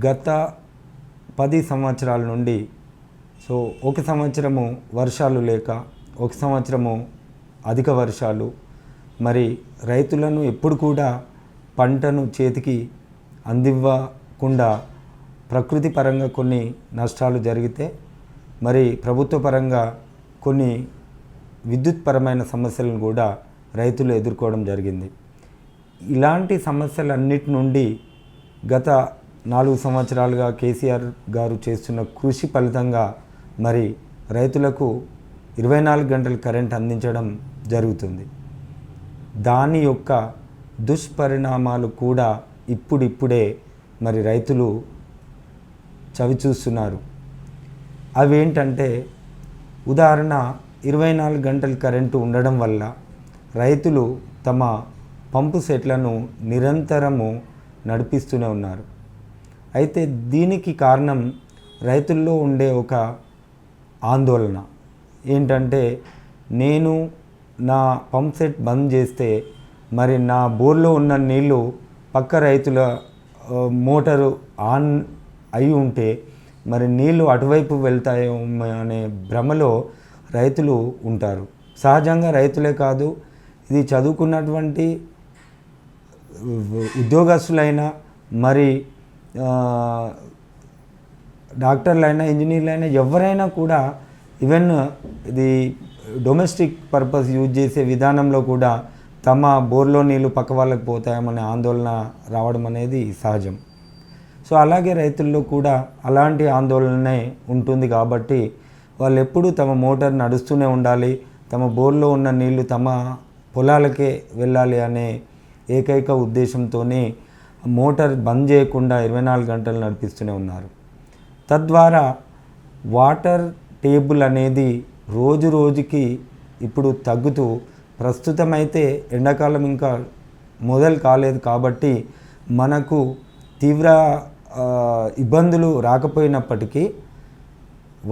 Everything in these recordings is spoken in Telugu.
గత 10 సంవత్సరాల నుండి ఒక సంవత్సరము వర్షాలు లేక, ఒక సంవత్సరము అధిక వర్షాలు, మరి రైతులను ఎప్పుడు కూడా పంటను చేతికి అందివ్వకుండా ప్రకృతి పరంగా కొన్ని నష్టాలు జరిగితే, మరి ప్రభుత్వ పరంగా కొన్ని విద్యుత్ పరమైన సమస్యలను కూడా రైతులు ఎదుర్కోవడం జరిగింది. ఇలాంటి సమస్యలన్నిటి నుండి గత 4 సంవత్సరాలుగా కేసీఆర్ గారు చేస్తున్న కృషి ఫలితంగా మరి రైతులకు 24 గంటల కరెంట్ అందించడం జరుగుతుంది. దాని యొక్క దుష్పరిణామాలు కూడా ఇప్పుడిప్పుడే మరి రైతులు చవిచూస్తున్నారు. అవేంటంటే, ఉదాహరణ 24 గంటల కరెంటు ఉండడం వల్ల రైతులు తమ పంపు సెట్లను నిరంతరము నడిపిస్తూనే ఉన్నారు. అయితే దీనికి కారణం రైతుల్లో ఉండే ఒక ఆందోళన ఏంటంటే, నేను నా పంప్ సెట్ బంద్ చేస్తే మరి నా బోర్లో ఉన్న నీళ్ళు పక్క రైతుల మోటారు ఆన్ అయి ఉంటే మరి నీళ్ళు అటువైపు వెళ్తాయో అనే భ్రమలో రైతులు ఉంటారు. సహజంగా రైతులే కాదు, ఇది చదువుకున్నటువంటి ఉద్యోగస్తులైనా, మరి డాక్టర్లైనా, ఇంజనీర్లైనా, ఎవరైనా కూడా ఈవెన్ ఇది డొమెస్టిక్ పర్పస్ యూజ్ చేసే విధానంలో కూడా తమ బోర్లో నీళ్ళు పక్క వాళ్ళకి పోతాయమనే ఆందోళన రావడం అనేది సహజం. అలాగే రైతుల్లో కూడా అలాంటి ఆందోళనే ఉంటుంది. కాబట్టి వాళ్ళు ఎప్పుడూ తమ మోటార్ నడుస్తూనే ఉండాలి, తమ బోర్లో ఉన్న నీళ్లు తమ పొలాలకే వెళ్ళాలి అనే ఏకైక ఉద్దేశంతోనే మోటార్ బంద్ చేయకుండా 24 గంటలు నడిపిస్తూనే ఉన్నారు. తద్వారా వాటర్ టేబుల్ అనేది రోజు రోజుకి ఇప్పుడు తగ్గుతూ, ప్రస్తుతమైతే ఎండాకాలం ఇంకా మొదలు కాలేదు కాబట్టి మనకు తీవ్ర ఇబ్బందులు రాకపోయినప్పటికీ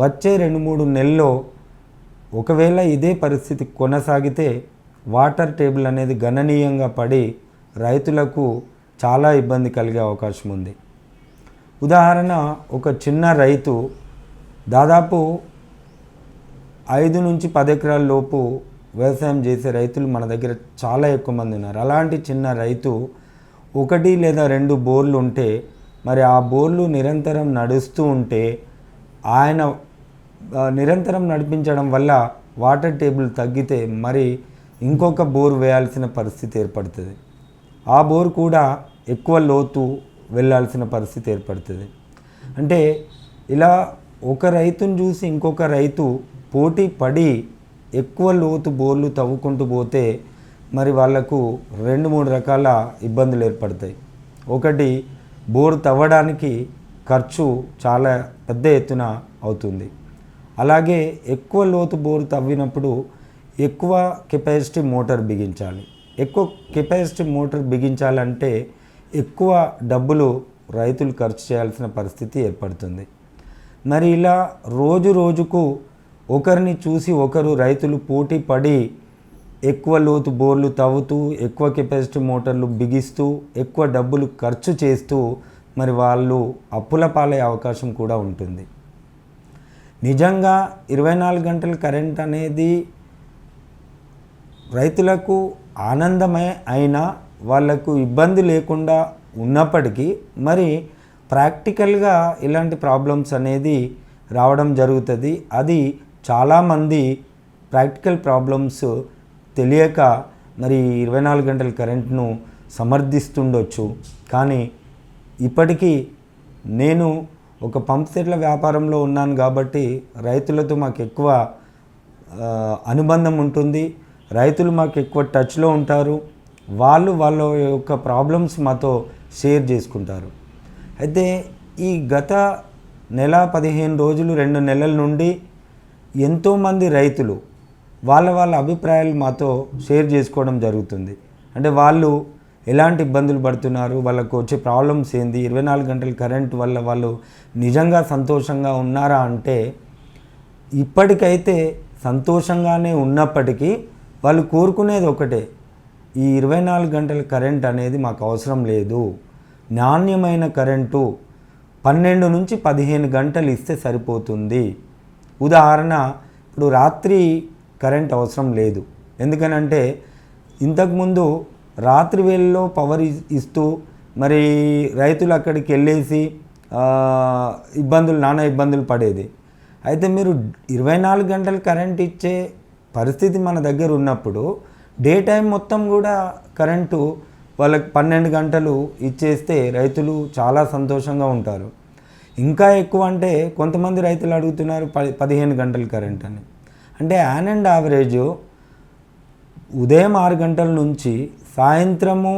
వచ్చే 2-3 నెలల్లో ఒకవేళ ఇదే పరిస్థితి కొనసాగితే వాటర్ టేబుల్ అనేది గణనీయంగా పడి రైతులకు చాలా ఇబ్బంది కలిగే అవకాశం ఉంది. ఉదాహరణ, ఒక చిన్న రైతు దాదాపు 5 నుంచి 10 ఎకరాల లోపు వ్యవసాయం చేసే రైతులు మన దగ్గర చాలా ఎక్కువ మంది ఉన్నారు. అలాంటి చిన్న రైతు 1 లేదా 2 బోర్లు ఉంటే, మరి ఆ బోర్లు నిరంతరం నడుస్తూ ఉంటే, ఆయన నిరంతరం నడిపించడం వల్ల వాటర్ టేబుల్ తగ్గితే మరి ఇంకొక బోర్ వేయాల్సిన పరిస్థితి ఏర్పడుతుంది. ఆ బోర్ కూడా ఎక్కువ లోతు వెళ్ళాల్సిన పరిస్థితి ఏర్పడుతుంది. అంటే ఇలా ఒక రైతును చూసి ఇంకొక రైతు పోటీ పడి ఎక్కువ లోతు బోర్లు తవ్వుకుంటూ పోతే మరి వాళ్లకు 2-3 రకాల ఇబ్బందులు ఏర్పడతాయి. ఒకటి, బోరు తవ్వడానికి ఖర్చు చాలా పెద్ద ఎత్తున అవుతుంది. అలాగే ఎక్కువ లోతు బోరు తవ్వినప్పుడు ఎక్కువ కెపాసిటీ మోటార్ బిగించాలి. ఎక్కువ కెపాసిటీ మోటార్ బిగించాలంటే ఎక్కువ డబ్బులు రైతులు ఖర్చు చేయాల్సిన పరిస్థితి ఏర్పడుతుంది. మరి ఇలా రోజు రోజుకు ఒకరిని చూసి ఒకరు రైతులు పోటీ పడి ఎక్కువ లోతు బోర్లు తవ్వుతూ, ఎక్కువ కెపాసిటీ మోటార్లు బిగిస్తూ, ఎక్కువ డబ్బులు ఖర్చు చేస్తూ మరి వాళ్ళు అప్పుల పాలయ్యే అవకాశం కూడా ఉంటుంది. నిజంగా 24 గంటల కరెంట్ అనేది రైతులకు ఆనందమే అయినా వాళ్లకు ఇబ్బంది లేకుండా ఉన్నప్పటికీ మరి ప్రాక్టికల్గా ఇలాంటి ప్రాబ్లమ్స్ అనేది రావడం జరుగుతుంది. అది చాలామంది ప్రాక్టికల్ ప్రాబ్లమ్స్ తెలియక మరి 24 గంటల కరెంట్ను సమర్థిస్తుండొచ్చు. కానీ ఇప్పటికీ నేను ఒక పంప్ సెట్ల వ్యాపారంలో ఉన్నాను కాబట్టి రైతులతో మాకు ఎక్కువ అనుబంధం ఉంటుంది. రైతులు మాకు ఎక్కువ టచ్లో ఉంటారు. వాళ్ళ యొక్క ప్రాబ్లమ్స్ మాతో షేర్ చేసుకుంటారు. అయితే ఈ గత నెల 15 రోజులు 2 నెలల నుండి ఎంతోమంది రైతులు వాళ్ళ అభిప్రాయాలు మాతో షేర్ చేసుకోవడం జరుగుతుంది. అంటే వాళ్ళు ఎలాంటి ఇబ్బందులు పడుతున్నారు, వాళ్ళకు వచ్చే ప్రాబ్లమ్స్ ఏంది, 24 గంటల కరెంట్ వల్ల వాళ్ళు నిజంగా సంతోషంగా ఉన్నారా అంటే, ఇప్పటికైతే సంతోషంగానే ఉన్నప్పటికీ వాళ్ళు కోరుకునేది ఒకటే, ఈ 24 గంటల కరెంట్ అనేది మాకు అవసరం లేదు, నాణ్యమైన కరెంటు 12 నుంచి 15 గంటలు ఇస్తే సరిపోతుంది. ఉదాహరణ, ఇప్పుడు రాత్రి కరెంట్ అవసరం లేదు. ఎందుకనంటే ఇంతకుముందు రాత్రి వేళల్లో పవర్ ఇస్తూ మరి రైతులు అక్కడికి వెళ్ళేసి నానా ఇబ్బందులు పడేది. అయితే మీరు 24 గంటలు కరెంట్ ఇచ్చే పరిస్థితి మన దగ్గర ఉన్నప్పుడు డే టైం మొత్తం కూడా కరెంటు వాళ్ళకి 12 గంటలు ఇచ్చేస్తే రైతులు చాలా సంతోషంగా ఉంటారు. ఇంకా ఎక్కువ అంటే కొంతమంది రైతులు అడుగుతున్నారు 15 గంటలు కరెంట్ అని. అంటే యాన్ అండ్ యావరేజ్ ఉదయం 6 గంటల నుంచి సాయంత్రము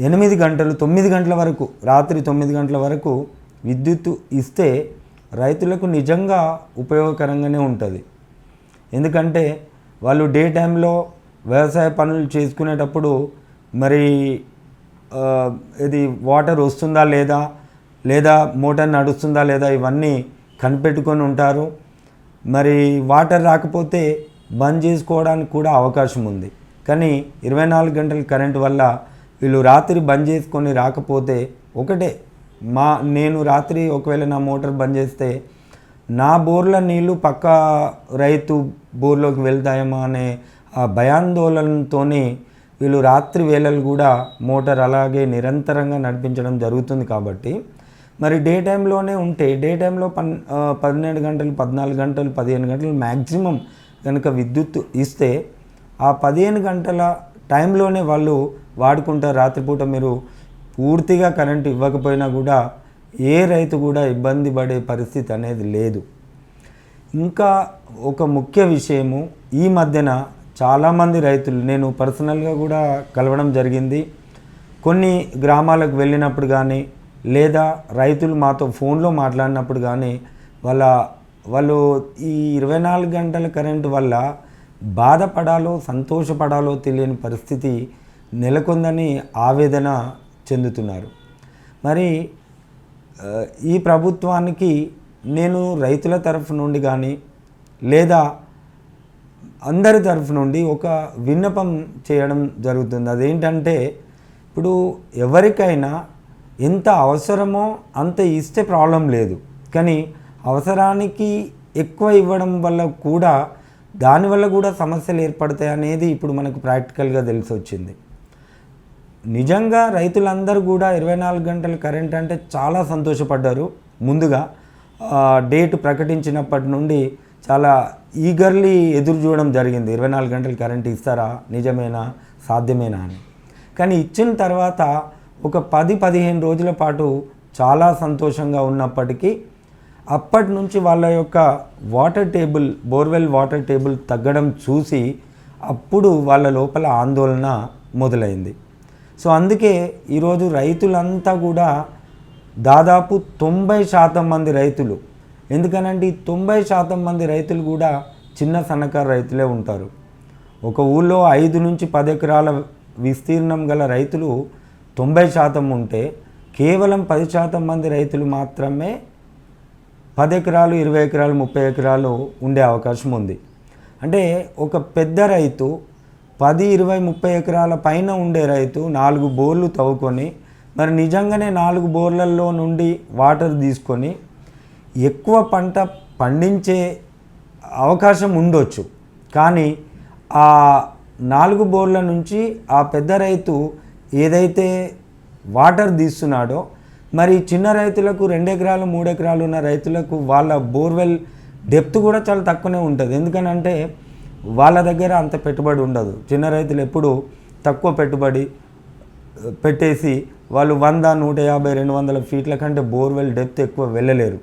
8 గంటలు 9 గంటల వరకు, రాత్రి 9 గంటల వరకు విద్యుత్ ఇస్తే రైతులకు నిజంగా ఉపయోగకరంగానే ఉంటుంది. ఎందుకంటే వాళ్ళు డే టైంలో వ్యవసాయ పనులు చేసుకునేటప్పుడు మరి ఇది వాటర్ వస్తుందా లేదా మోటార్ నడుస్తుందా లేదా ఇవన్నీ కనిపెట్టుకొని ఉంటారు. మరి వాటర్ రాకపోతే బంద్ చేసుకోవడానికి కూడా అవకాశం ఉంది. కానీ 24 గంటల కరెంటు వల్ల వీళ్ళు రాత్రి బంద్ చేసుకొని రాకపోతే ఒకటే, నేను రాత్రి ఒకవేళ నా మోటార్ బంద్ చేస్తే నా బోర్ల నీళ్ళు పక్క రైతు బోర్లోకి వెళ్తాయేమో అనే ఆ భయాందోళనతో వీళ్ళు రాత్రి వేళలు కూడా మోటార్ అలాగే నిరంతరంగా నడిపించడం జరుగుతుంది. కాబట్టి మరి డే టైంలోనే ఉంటే డే టైంలో 12 గంటలు 14 గంటలు 15 గంటలు మ్యాక్సిమం కనుక విద్యుత్ ఇస్తే ఆ 15 గంటల టైంలోనే వాళ్ళు వాడుకుంటారు. రాత్రిపూట మీరు పూర్తిగా కరెంటు ఇవ్వకపోయినా కూడా ఏ రైతు కూడా ఇబ్బంది పడే పరిస్థితి అనేది లేదు. ఇంకా ఒక ముఖ్య విషయము, ఈ మధ్యన చాలామంది రైతులు నేను పర్సనల్గా కూడా కలవడం జరిగింది. కొన్ని గ్రామాలకు వెళ్ళినప్పుడు కానీ లేదా రైతులు మాతో ఫోన్లో మాట్లాడినప్పుడు కానీ వాళ్ళు ఈ 24 గంటల కరెంటు వల్ల బాధపడాలో సంతోషపడాలో తెలియని పరిస్థితి నెలకొందని ఆవేదన చెందుతున్నారు. మరి ఈ ప్రభుత్వానికి నేను రైతుల తరఫు నుండి కానీ లేదా అందరి తరఫు నుండి ఒక విన్నపం చేయడం జరుగుతుంది. అదేంటంటే, ఇప్పుడు ఎవరికైనా ఎంత అవసరమో అంత ఇస్తే ప్రాబ్లం లేదు. కానీ అవసరానికి ఎక్కువ ఇవ్వడం వల్ల కూడా దానివల్ల కూడా సమస్యలు ఏర్పడతాయి అనేది ఇప్పుడు మనకు ప్రాక్టికల్గా తెలిసి వచ్చింది. నిజంగా రైతులందరూ కూడా 24 గంటల కరెంట్ అంటే చాలా సంతోషపడ్డారు. ముందుగా డేట్ ప్రకటించినప్పటి నుండి చాలా ఈగర్లీ ఎదురు చూడడం జరిగింది. 24 గంటలు కరెంట్ ఇస్తారా, నిజమేనా, సాధ్యమేనా అని. కానీ ఇచ్చిన తర్వాత ఒక 10-15 రోజుల పాటు చాలా సంతోషంగా ఉన్నప్పటికీ అప్పటి నుంచి వాళ్ళ యొక్క బోర్వెల్ వాటర్ టేబుల్ తగ్గడం చూసి అప్పుడు వాళ్ళ లోపల ఆందోళన మొదలైంది. సో అందుకే ఈరోజు రైతులంతా కూడా దాదాపు 90% మంది రైతులు, ఎందుకనంటే ఈ 90% మంది రైతులు కూడా చిన్న సన్నకారు రైతులే ఉంటారు. ఒక ఊళ్ళో 5 నుంచి 10 ఎకరాల విస్తీర్ణం గల రైతులు 90% ఉంటే కేవలం 10% మంది రైతులు మాత్రమే 10 ఎకరాలు 20 ఎకరాలు 30 ఎకరాలు ఉండే అవకాశం ఉంది. అంటే ఒక పెద్ద రైతు 10, 20, 30 ఎకరాల పైన ఉండే రైతు 4 బోర్లు తవ్వుకొని మరి నిజంగానే 4 బోర్లలో నుండి వాటర్ తీసుకొని ఎక్కువ పంట పండించే అవకాశం ఉండొచ్చు. కానీ ఆ 4 బోర్ల నుంచి ఆ పెద్ద రైతు ఏదైతే వాటర్ తీస్తున్నాడో మరి చిన్న రైతులకు 2 ఎకరాలు 3 ఎకరాలు ఉన్న రైతులకు వాళ్ళ బోర్వెల్ డెప్త్ కూడా చాలా తక్కువనే ఉంటుంది. ఎందుకనంటే వాళ్ళ దగ్గర అంత పెట్టుబడి ఉండదు. చిన్న రైతులు ఎప్పుడు తక్కువ పెట్టుబడి పెట్టేసి వాళ్ళు 100, 150, 200 ఫీట్ల కంటే బోర్వెల్ డెప్త్ ఎక్కువ వెళ్ళలేరు.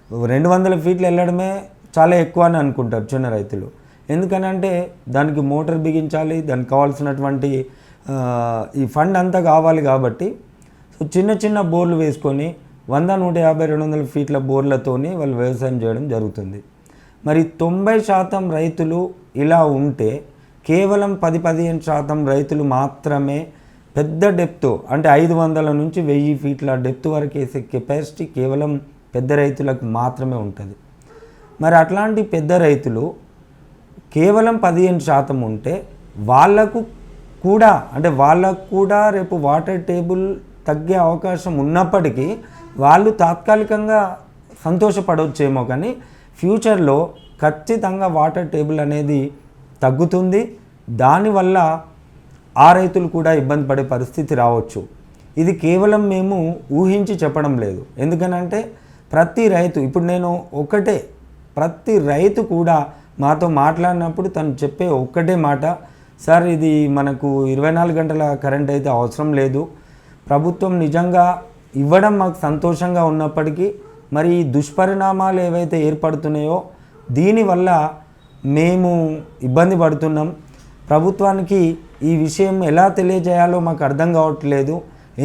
200 ఫీట్లు వెళ్ళడమే చాలా ఎక్కువ అని అనుకుంటారు చిన్న రైతులు. ఎందుకనంటే దానికి మోటార్ బిగించాలి, దానికి కావాల్సినటువంటి ఈ ఫండ్ అంతా కావాలి. కాబట్టి సో చిన్న చిన్న బోర్లు వేసుకొని 100, 150, 200 ఫీట్ల బోర్లతోని వాళ్ళు వ్యవసాయం చేయడం జరుగుతుంది. మరి 90% రైతులు ఇలా ఉంటే కేవలం 10-15% రైతులు మాత్రమే పెద్ద డెప్త్ అంటే 500 నుంచి 1000 ఫీట్ల డెప్త్ వరకు వేసే కెపాసిటీ కేవలం పెద్ద రైతులకు మాత్రమే ఉంటుంది. మరి అట్లాంటి పెద్ద రైతులు కేవలం 15% ఉంటే వాళ్ళకు కూడా రేపు వాటర్ టేబుల్ తగ్గే అవకాశం ఉన్నప్పటికీ వాళ్ళు తాత్కాలికంగా సంతోషపడవచ్చేమో, కానీ ఫ్యూచర్లో ఖచ్చితంగా వాటర్ టేబుల్ అనేది తగ్గుతుంది. దానివల్ల ఆ రైతులు కూడా ఇబ్బంది పడే పరిస్థితి రావచ్చు. ఇది కేవలం మేము ఊహించి చెప్పడం లేదు. ఎందుకనంటే ప్రతి రైతు, ఇప్పుడు నేను ప్రతి రైతు కూడా మాతో మాట్లాడినప్పుడు తను చెప్పే ఒక్కటే మాట, సార్ ఇది మనకు 24 గంటల కరెంట్ అయితే అవసరం లేదు, ప్రభుత్వం నిజంగా ఇవ్వడం మాకు సంతోషంగా ఉన్నప్పటికీ మరి ఈ దుష్పరిణామాలు ఏవైతే ఏర్పడుతున్నాయో దీనివల్ల మేము ఇబ్బంది పడుతున్నాం. ప్రభుత్వానికి ఈ విషయం ఎలా తెలియజేయాలో మాకు అర్థం కావట్లేదు.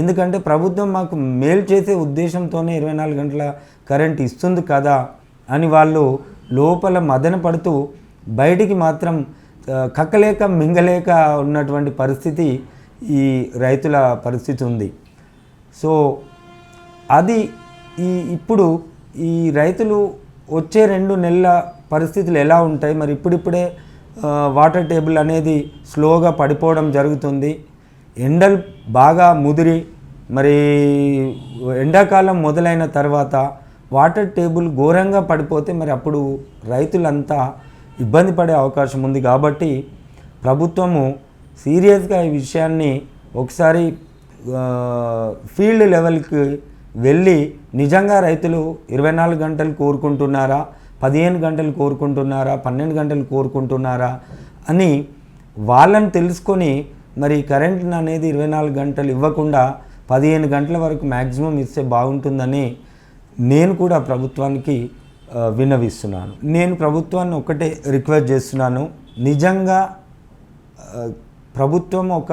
ఎందుకంటే ప్రభుత్వం మాకు మేలు చేసే ఉద్దేశంతోనే 24 గంటల కరెంట్ ఇస్తుంది కదా అని వాళ్ళు లోపల మదన పడుతూ బయటికి మాత్రం కక్కలేక మింగలేక ఉన్నటువంటి పరిస్థితి ఈ రైతుల పరిస్థితి ఉంది. సో అది ఇప్పుడు ఈ రైతులు వచ్చే 2 నెలల పరిస్థితులు ఎలా ఉంటాయి, మరి ఇప్పుడిప్పుడే వాటర్ టేబుల్ అనేది స్లోగా పడిపోవడం జరుగుతుంది. ఎండలు బాగా ముదిరి మరి ఎండాకాలం మొదలైన తర్వాత వాటర్ టేబుల్ ఘోరంగా పడిపోతే మరి అప్పుడు రైతులంతా ఇబ్బంది పడే అవకాశం ఉంది. కాబట్టి ప్రభుత్వము సీరియస్గా ఈ విషయాన్ని ఒకసారి ఫీల్డ్ లెవెల్కి వెళ్ళి నిజంగా రైతులు 24 గంటలు కోరుకుంటున్నారా, 15 గంటలు కోరుకుంటున్నారా, 12 గంటలు కోరుకుంటున్నారా అని వాళ్ళని తెలుసుకొని మరి కరెంట్ అనేది 24 గంటలు ఇవ్వకుండా 15 గంటల వరకు మ్యాక్సిమం ఇస్తే బాగుంటుందని నేను కూడా ప్రభుత్వానికి విన్నవిస్తున్నాను. నేను ప్రభుత్వాన్ని ఒకటే రిక్వెస్ట్ చేస్తున్నాను, నిజంగా ప్రభుత్వం ఒక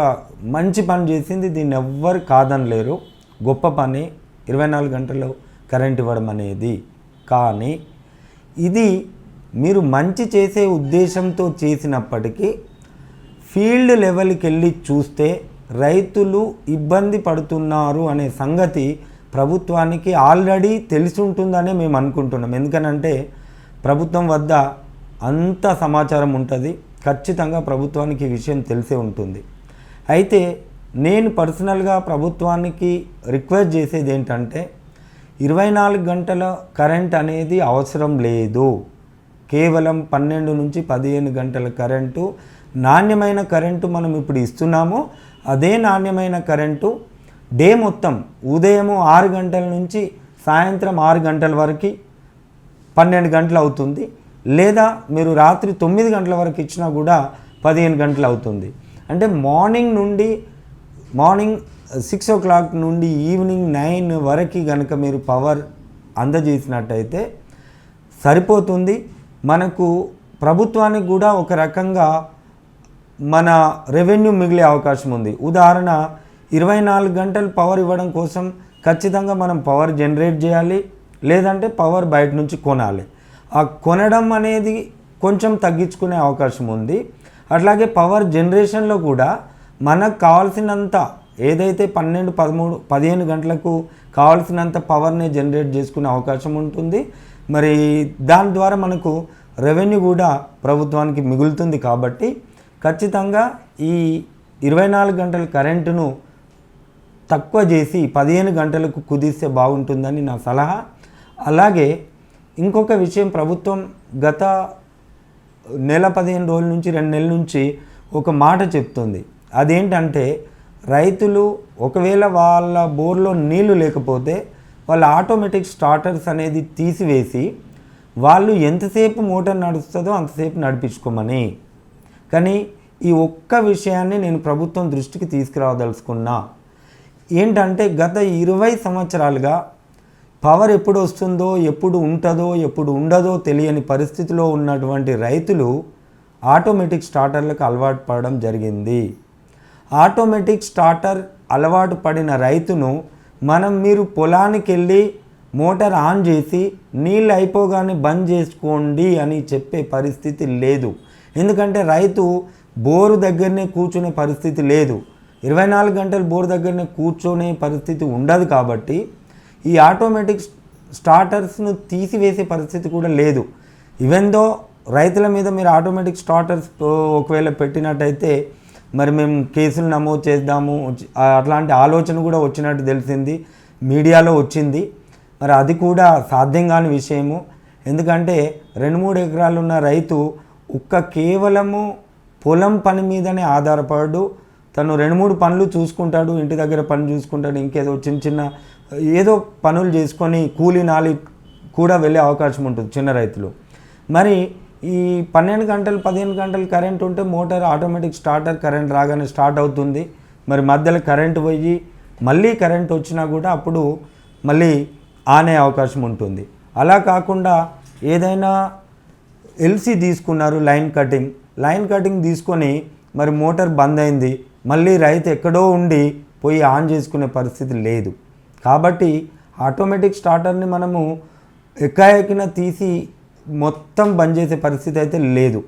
మంచి పని చేసింది, దీన్ని ఎవ్వరు కాదనలేరు, గొప్ప పని 24 గంటలు కరెంట్ ఇవ్వడం అనేది. కానీ ఇది మీరు మంచి చేసే ఉద్దేశంతో చేసినప్పటికీ ఫీల్డ్ లెవెల్కి వెళ్ళి చూస్తే రైతులు ఇబ్బంది పడుతున్నారు అనే సంగతి ప్రభుత్వానికి ఆల్రెడీ తెలిసి ఉంటుందనే మేము అనుకుంటున్నాం. ఎందుకనంటే ప్రభుత్వం వద్ద అంత సమాచారం ఉంటుంది, ఖచ్చితంగా ప్రభుత్వానికి ఈ విషయం తెలిసే ఉంటుంది. అయితే నేను పర్సనల్గా ప్రభుత్వానికి రిక్వెస్ట్ చేసేది ఏంటంటే 24 గంటల కరెంట్ అనేది అవసరం లేదు, కేవలం 12 నుంచి 15 గంటల కరెంటు, నాణ్యమైన కరెంటు మనం ఇప్పుడు ఇస్తున్నాము. అదే నాణ్యమైన కరెంటు డే మొత్తం ఉదయం 6 గంటల నుంచి సాయంత్రం 6 గంటల వరకు 12 గంటలు అవుతుంది. లేదా మీరు రాత్రి 9 గంటల వరకు ఇచ్చినా కూడా 15 గంటలు అవుతుంది. అంటే మార్నింగ్ 6 o'clock నుండి ఈవినింగ్ 9 వరకు కనుక మీరు పవర్ అందజేసినట్టయితే సరిపోతుంది. మనకు ప్రభుత్వానికి కూడా ఒక రకంగా మన రెవెన్యూ మిగిలే అవకాశం ఉంది. ఉదాహరణ 24 గంటలు పవర్ ఇవ్వడం కోసం ఖచ్చితంగా మనం పవర్ జనరేట్ చేయాలి, లేదంటే పవర్ బయట నుంచి కొనాలి. ఆ కొనడం అనేది కొంచెం తగ్గించుకునే అవకాశం ఉంది. అట్లాగే పవర్ జనరేషన్లో కూడా మనకు కావాల్సినంత ఏదైతే 12, 13, 15 గంటలకు కావాల్సినంత పవర్ని జనరేట్ చేసుకునే అవకాశం ఉంటుంది. మరి దాని ద్వారా మనకు రెవెన్యూ కూడా ప్రభుత్వానికి మిగులుతుంది. కాబట్టి ఖచ్చితంగా ఈ 24 గంటల కరెంటును తక్కువ చేసి 15 గంటలకు కుదిస్తే బాగుంటుందని నా సలహా. అలాగే ఇంకొక విషయం, ప్రభుత్వం గత నెల 15 రోజుల నుంచి 2 నెలల నుంచి ఒక మాట చెప్తుంది. అదేంటంటే రైతులు ఒకవేళ వాళ్ళ బోర్లో నీళ్లు లేకపోతే వాళ్ళ ఆటోమేటిక్ స్టార్టర్స్ అనేది తీసివేసి వాళ్ళు ఎంతసేపు మోటార్ నడుస్తుందో అంతసేపు నడిపించుకోమని. కానీ ఈ ఒక్క విషయాన్ని నేను ప్రభుత్వం దృష్టికి తీసుకురావదలుచుకున్నా. ఏంటంటే గత 20 సంవత్సరాలుగా పవర్ ఎప్పుడు వస్తుందో, ఎప్పుడు ఉంటుందో, ఎప్పుడు ఉండదో తెలియని పరిస్థితిలో ఉన్నటువంటి రైతులు ఆటోమేటిక్ స్టార్టర్లకు అలవాటు పడడం జరిగింది. ఆటోమేటిక్ స్టార్టర్ అలవాటు పడిన రైతును మీరు పొలానికి వెళ్ళి మోటార్ ఆన్ చేసి నీళ్ళు అయిపోగానే బంద్ చేసుకోండి అని చెప్పే పరిస్థితి లేదు. ఎందుకంటే రైతు బోరు దగ్గరనే కూర్చునే పరిస్థితి లేదు, 24 గంటలు బోరు దగ్గరనే కూర్చునే పరిస్థితి ఉండదు. కాబట్టి ఈ ఆటోమేటిక్ స్టార్టర్స్ను తీసివేసే పరిస్థితి కూడా లేదు. ఈవెందో రైతుల మీద మీరు ఆటోమేటిక్ స్టార్టర్స్ ఒకవేళ పెట్టినట్టయితే మరి మేము కేసులు నమోదు చేద్దాము, అట్లాంటి ఆలోచన కూడా వచ్చినట్టు తెలిసింది, మీడియాలో వచ్చింది. మరి అది కూడా సాధ్యం కాని విషయము. ఎందుకంటే 2-3 ఎకరాలు ఉన్న రైతు కేవలము పొలం పని మీదనే ఆధారపడు. తను 2-3 పనులు చూసుకుంటాడు, ఇంటి దగ్గర పని చూసుకుంటాడు, ఇంకేదో చిన్న చిన్న ఏదో పనులు చేసుకొని కూలీ నాలి కూడా వెళ్ళే అవకాశం ఉంటుంది చిన్న రైతులు. మరి ఈ 12 గంటలు 15 గంటలు కరెంట్ ఉంటే మోటార్ ఆటోమేటిక్ స్టార్టర్ కరెంట్ రాగానే స్టార్ట్ అవుతుంది. మరి మధ్యలో కరెంట్ పోయి మళ్ళీ కరెంట్ వచ్చినా కూడా అప్పుడు మళ్ళీ ఆనే అవకాశం ఉంటుంది. అలా కాకుండా ఏదైనా ఎల్సీ తీసుకున్నారు, లైన్ కటింగ్ తీసుకొని మరి మోటార్ బంద్ అయింది, మళ్ళీ రైతు ఎక్కడో ఉండి పోయి ఆన్ చేసుకునే పరిస్థితి లేదు. కాబట్టి ఆటోమేటిక్ స్టార్టర్ని మనము ఎక్కాయకిన తీసి మొత్తం బంద్ చేసే పరిస్థితి అయితే లేదు.